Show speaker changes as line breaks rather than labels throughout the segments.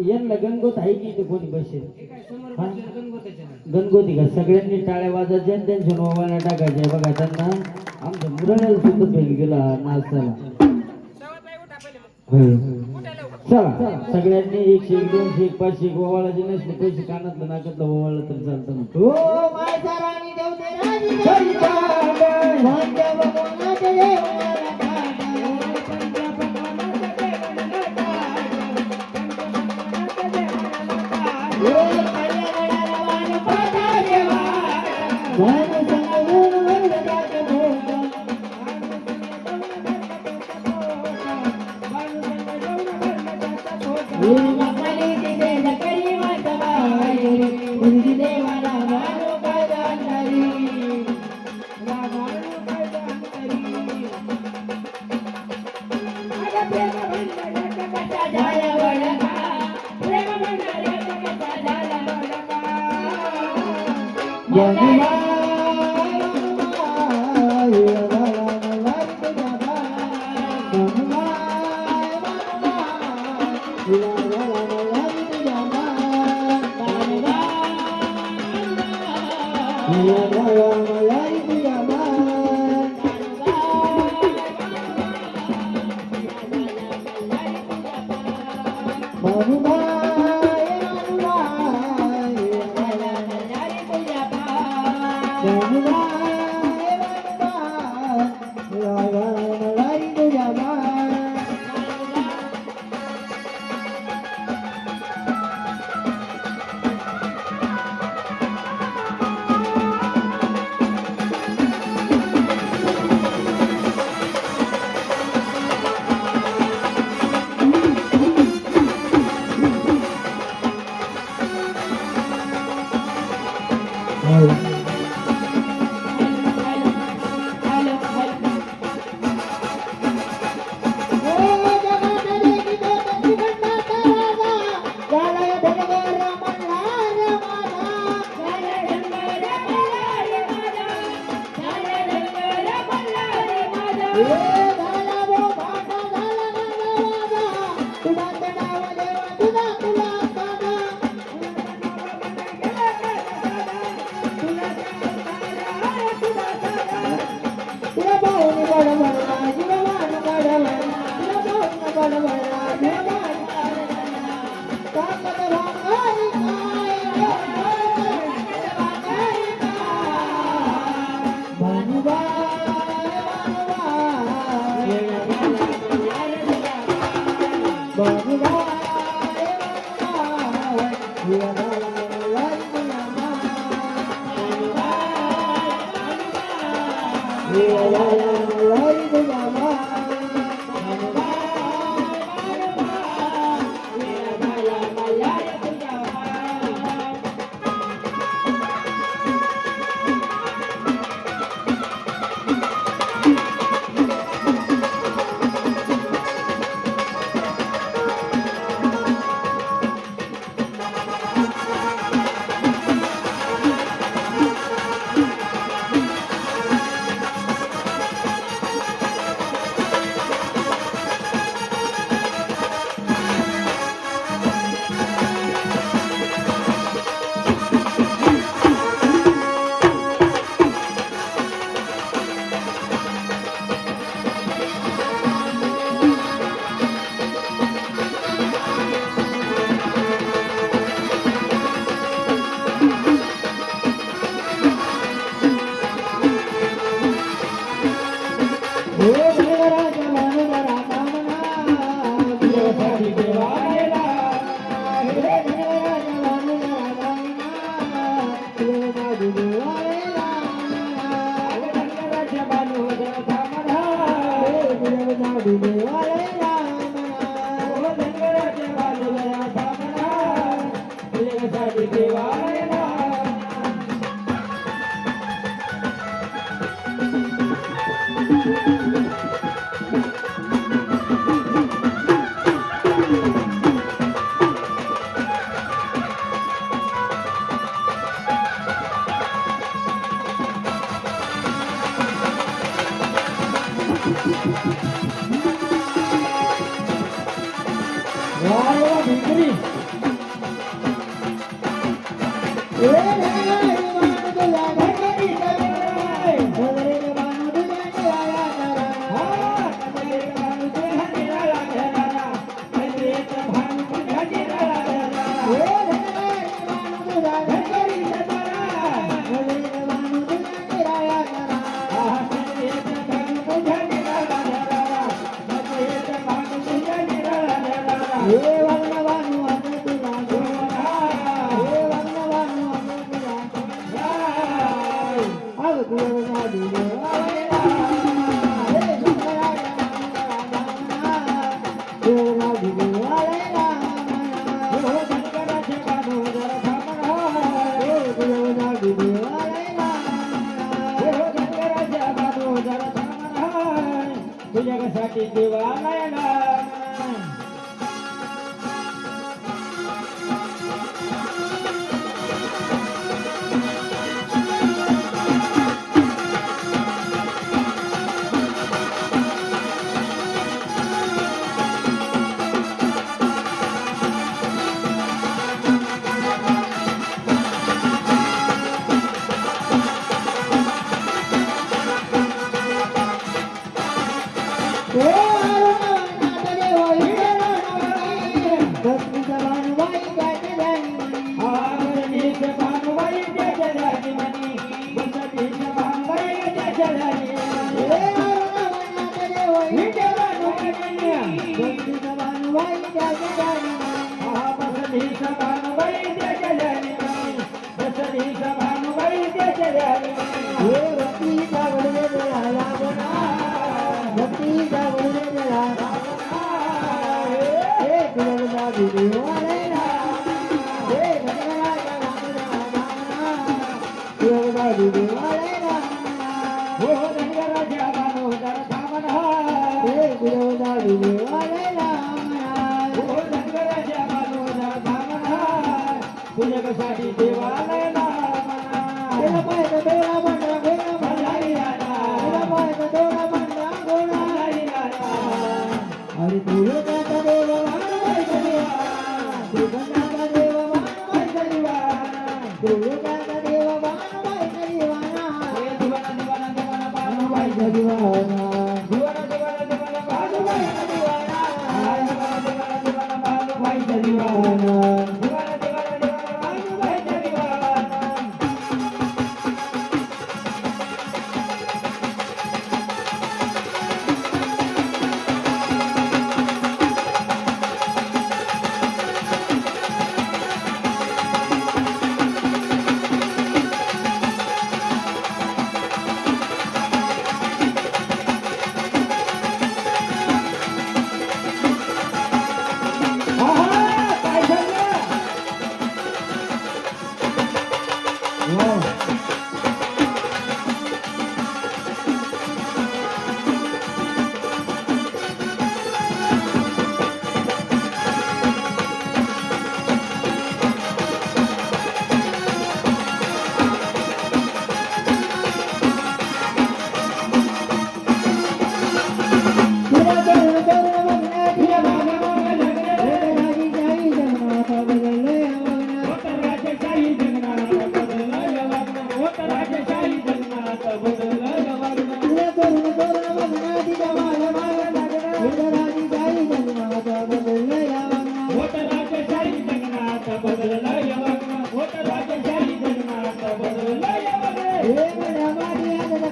यांना गणगोत आहे की इथे कोणी बसेल गणगोती का सगळ्यांनी टाळ्या वाजायच्या आणि त्यांच्या मोबाईलला टाकायच्या बघा त्यांना आमच्या मुलाला सुद्धा फेल गेला नाचायला चला सगळ्यांनी 100 1 200 1 500 ओवाळाचे नसले पैसे कानातलं नाकातलं ओवाळलं तर चालतं तुझ्यासाठी देवालयाला तुझ्यासाठी देवालयाला अरे तुझ्या देव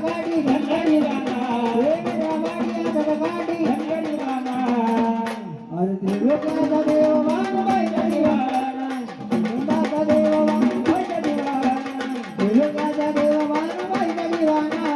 गाडी
धनगडी वाना
गाडी गाडी
धनगडी वाना
अरे त्रिलोकाचा देव मानवाईचा दिवाना त्रिलोकाचा देव मानवाईचा दिवाना त्रिलोकाचा देव मानवाईचा दिवाना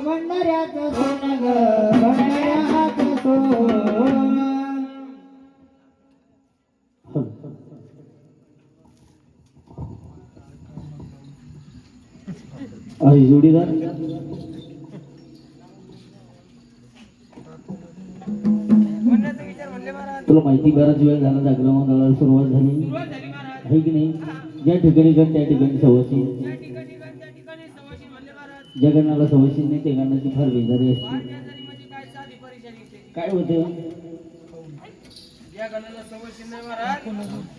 भंडाऱ्याचं सोनं ग भंडाऱ्याचं सोनं
आई जोडीदार तुला माहिती बराच वेळ झाला जागरणाला सुरुवात झाली आहे की नाही. ज्या ठिकाणी गण त्या ठिकाणी सवशी ज्या गणाला सवशी नाही त्या गणाची फार बेजारी असते. काय होतं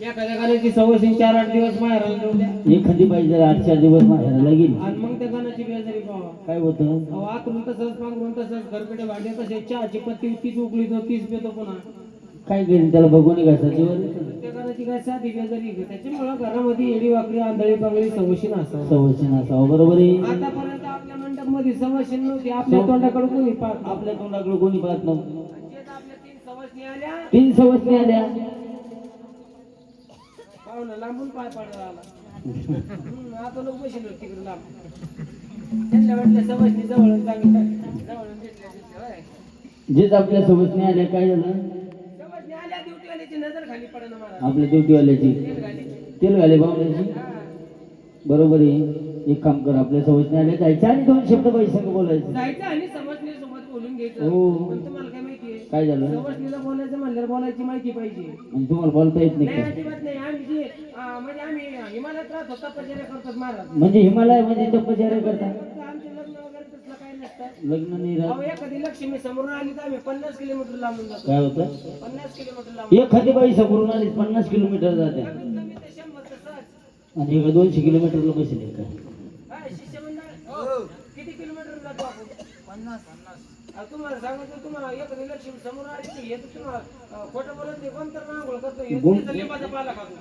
एखाद्या गाण्याची सवय 4-8 दिवस माहेराला जाऊ द्या
एखादी पाहिजे 8-4 दिवस माहेराला गेली
आणि मग त्या गाण्याची बेजारी पावा.
काय होतं
अहो आतून तसंच पांघरून तसंच घरकडे भांडे तसे चहाची पत्ती तीच उकली तो तीच पितो पुन्हा.
काय करेल त्याला बघून घासायची
त्या गाण्याची काय साधी बेजारी आहे. त्याच्यामुळं घरामध्ये येडी वाकडी आंधळी पांगळी सवशी नसावं.
सवशी नसावं. बरोबर आहे.
आतापर्यंत आपल्या मंडप मध्ये सवशी नव्हती. आपल्या तोंडाकडे कोणी पाहत
आपल्या तोंडाकडे कोणी पाहत नव्हतं.
आपल्या 3 सवशनी आल्या
3 सवशनी आल्या
पाहुणा लांबून पाय पाडला आला. आता लोक बसले होते तिकडे लांब. त्यांना वाटलं सवशनी जवळ चांगली जवळ
जेच आपल्या सवशनी आल्या काय झालं
सवशनी आल्या ड्युटीवाल्याची नजर खाली पडणं मला
आपल्या ड्युटीवाल्याची तेल घाले बावल्याची. बरोबर आहे. एक काम कर आपल्या सवशनी आल्या जायचं आणि 2 शब्द पैसे बोलायचं
जायचं आणि समजणे सोबत बोलून घ्यायचं.
हो.
पण तुम्हाला काय माहितीये
काय झालं
समजणीला बोलायचं म्हणल्यावर बोलायची माहिती पाहिजे.
आणि तुम्हाला बोलता येत नाही
नाही
का?
अजिबात नाही. आम्ही म्हणजे आम्ही हिमालयात राहत होता तपश्चर्या करतात महाराज.
म्हणजे हिमालय म्हणजे तपश्चर्या करता
फक्त आमचे लग्न वगैरे तसलं काही नसतं.
लग्न नाही
अहो
राहत.
एखादी लक्ष्मी समोरून आली तर आम्ही 50 किलोमीटर लांबून जातो.
काय होतं
50 किलोमीटर लांबून
एखादी बाई समोरून आली 50 किलोमीटर जाते
कमीत कमी ते 100 तसंच.
आणि एका 200 किलोमीटरला बसले काय
काय शिष्य मंडळ किती किलोमीटर जातो आपण? 50. तुम्हाला सांगतो तुम्हाला एखादी लक्ष्मी समोर आली तर हे तर तुम्हाला खोटं बोलत नाही. कोण तर आंघोळ करतो हे तिथं लिंबाचा पाला खातो.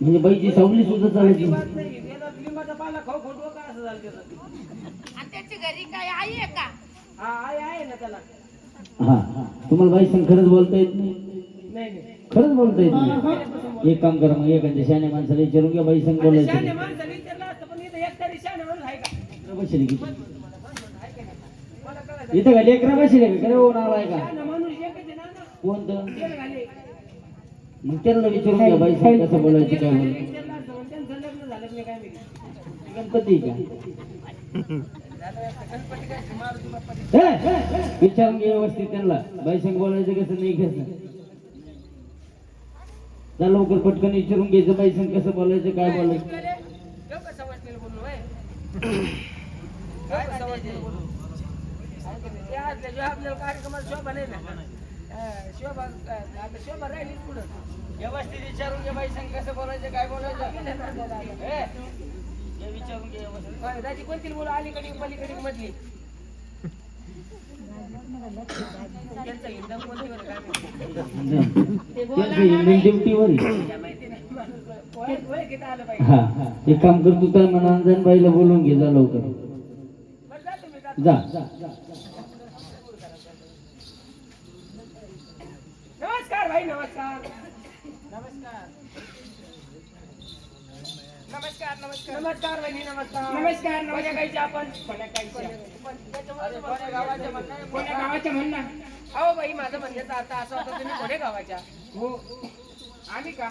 म्हणजे बाईची सावली सुद्धा चालायची
अजिबात नाही. त्याला लिंबाचा पाला खाऊ खोटवं काय असं झालं त्याचं.
आणि त्याची घरी काय आई आहे का?
हा आहे ना त्याला.
हा तुम्हाला बाई संग खरंच बोलता येत नाही
नाही नाही
खरंच बोलता येत नाही. एक काम करा मग एखाद्या शहाण्या माणसाला विचारून घ्या बाई संग बोलायचं
शहाणे माणसाला विचारलं असतं पण इथं एक तरी शहाणे माणूस आहे का?
बसली की
मला कळायचं
इथं घाली लेकरा बसले का काय हो नाव आहे का
शहाणा माणूस एकच आहे ना ना.
कोणतं
तेल घाले.
मग त्यांना विचारून घ्या बाई संग कसं बोलायचं काय बोलायचं.
विचारलं असतं पण त्यांचं लग्न झालं नाही काय माहिती.
गणपती का
गणपती काय मारुती बाप्पा ते.
विचारून घे व्यवस्थित त्यांना बाई संग बोलायचं कसं नाही कसं. त्या लवकर पटकन विचारून घ्यायचं बाई संग कसं बोलायचं काय बोलायचं.
ठेव का सवासणीला बोललो होय? काय सवासणीला बोललो? ते असल्या जो आपल्याला कार्यक्रमात शोभा नाही ना. शोभा आता शोभा राहिलीच पुढं. व्यवस्थित विचारून घे बाई संग कसं बोलायचं काय बोलायचं. हे विचारून घे व्यवस्थित. राजी कोणती बोल अलीकडे पलीकडे मधली त्यांचा इंधन कोणतीवर आहे काय माहिती?
त्यांचं इंडियन ड्युटीवर आहे.
काय माहिती नाही मला. वय किती आलं पाहिजे.
हा एक काम कर, तू तर मनांजन बाईला बोलून घे, जा लवकर.
बरं जा तुम्ही जा.
जा.
नमस्कार भाई, नमस्कार. नमस्कार. नमस्कार नमस्कार नमस्कार बहिणी, नमस्कार नमस्कार. कोण्या गायचे आपण? कोण्या गावाच्या म्हणणं? अहो बाई, माझं म्हणण्याचा अर्थ असा होता, तुम्ही कोण्या गावाच्या? हो आम्ही का?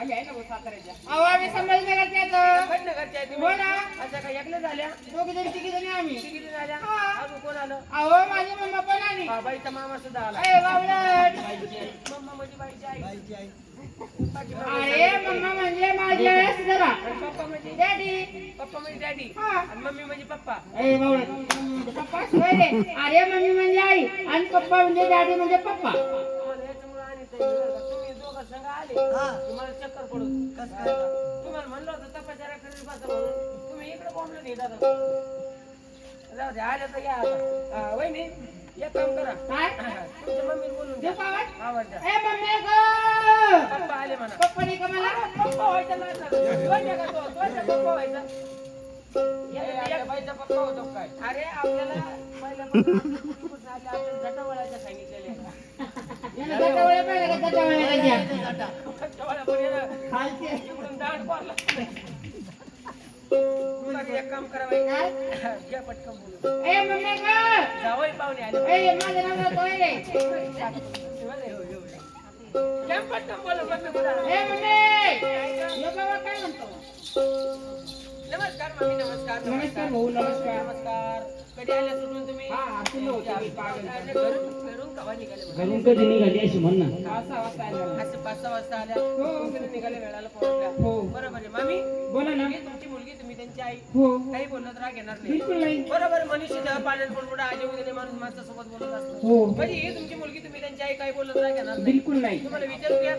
आम्ही आहे ना भाऊ साताऱ्याच्या.
अहो आम्ही संभाजीनगरचे येतो.
संभाजीनगरच्या आहे तुम्ही?
हो ना.
अच्छा का एकल्या झाल्या?
दोघी जणी तिघी जणी आम्ही.
किती झाल्या? अजून कोण आलं?
अहो माझी मम्मा पण आली.
हा, बाईचा मामा सुद्धा आला.
अरे बावळट.
मम्मा म्हणजे बाईची आई.
अरे मम्मा म्हणजे माझी आई असते जरा.
आणि पप्पा म्हणजे
डॅडी.
पप्पा म्हणजे डॅडी
हा.
आणि मम्मी म्हणजे पप्पा.
अरे बावळट. पप्पा होय रे. अरे मम्मी म्हणजे आई आणि पप्पा म्हणजे डॅडी म्हणजे पप्पा.
तुम्हाला याच्यामुळे आणि ते तुम्ही दोघं संग आले तुम्हाला चक्कर पडू. तुम्हाला म्हणलं होतं तपासायला करेल बसा म्हणून, तुम्ही इकडे बोंबलं नाही दादा. जाऊ दे, आल्या तर या आता. वहिनी एक काम करा,
काय?
तुमच्या मम्मीला बोलून द्या.
देऊ का आवाज?
आवाज द्या.
ए मम्मी गं.
पप्पा आले म्हणा.
पप्पा नाही का मला?
पप्पा व्हायचा नाही ना. व्हायचा का तो? व्हायचा पप्पा व्हायचा. या बाईचा पप्पा होतो काय? अरे आपल्याला पहिल्यापासून आपल्या जटावळाच्या सांगितलेले.
याला जटावळ्या पाहिजे का जटावळ्या द्या.
जटावळा पण येणं
खालचे.
इकडून दांड पारला. तुम्हाला एक काम करा बाई.
काय?
घ्या पटकन बोलून.
ए मम्मी गं.
जावई पाहुणे आले.
ए माझं नाव तोय रे.
घ्या पटकन बोलून मम्मी बोला.
ए मम्मी. यो बाबा काय म्हणतो?
नमस्कार मम्मी, नमस्कार.
नमस्कार भाऊ, नमस्कार.
नमस्कार. कधी आल्या सुटून तुम्ही?
हा, तुला होतं मी पागल.
घरून कवा निघाले म्हणे?
घरून कधी निघाली अशी म्हण ना.
6 वाजता आलो.
असं 5-6 वाजता आल्या.
हो.
तुम्ही निघाले वेळाला पोहोचल्या.
हो.
बरोबर आहे मामी.
बोला ना.
ही तुमची मुलगी, तुम्ही त्यांची आई.
हो.
काही बोललं तर राग येणार नाही.
बिलकुल नाही.
बरोबर, मनुष्य जेव्हा पाण्यात पडून आजी वगैरे माणूस माझ्यासोबत बोलत असतो.
हो.
म्हणजे ही तुमची मुलगी, तुम्ही त्यांची आई, काही बोललं तर राग येणार नाही.
बिलकुल नाही.
तुम्हाला विचारू द्या.